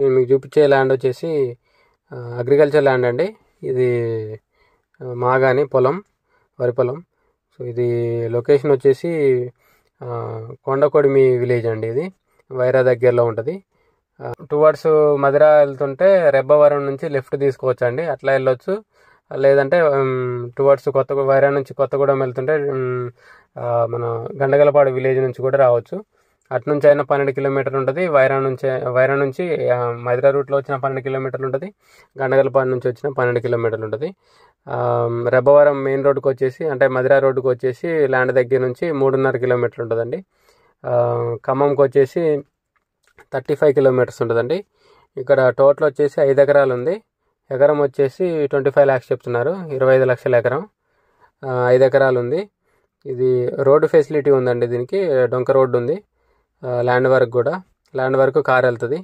నేను మీకు చూపించే ల్యాండ్ వచ్చేసి అగ్రికల్చర్ ల్యాండ్ అండి. ఇది మాగాని పొలం, వరి పొలం. సో ఇది లొకేషన్ వచ్చేసి కొండకొడిమి విలేజ్ అండి. ఇది వైరా దగ్గరలో ఉంటుంది. టువర్డ్స్ మధిర వెళ్తుంటే రెబ్బవరం నుంచి లెఫ్ట్ తీసుకోవచ్చు అండి, అట్లా వెళ్ళొచ్చు. లేదంటే టువర్డ్స్ వైరా నుంచి కొత్తగూడెం వెళ్తుంటే మన గండగలపాడు విలేజ్ నుంచి కూడా రావచ్చు. అటు నుంచి అయినా 12 కిలోమీటర్లు ఉంటుంది. వైరా నుంచి మధిర రూట్లో వచ్చిన 12 కిలోమీటర్లు ఉంటుంది. గండగలపాడు నుంచి వచ్చిన 12 కిలోమీటర్లు ఉంటుంది. రెబ్బవరం మెయిన్ రోడ్డుకి వచ్చేసి, అంటే మధిర రోడ్డుకి వచ్చేసి ల్యాండ్ దగ్గర నుంచి 3.5 కిలోమీటర్లు ఉంటుందండి. ఖమ్మంకి వచ్చేసి 35 కిలోమీటర్స్ ఉంటుందండి. ఇక్కడ టోటల్ వచ్చేసి 5 ఎకరాలు ఉంది. ఎకరం వచ్చేసి 25 lakhs చెప్తున్నారు, 25 లక్షల ఎకరం. 5 ఎకరాలు ఉంది. ఇది రోడ్డు ఫెసిలిటీ ఉందండి, దీనికి డొంక రోడ్డు ఉంది. ల్యాండ్ వరకు కార్ వెళ్తుంది.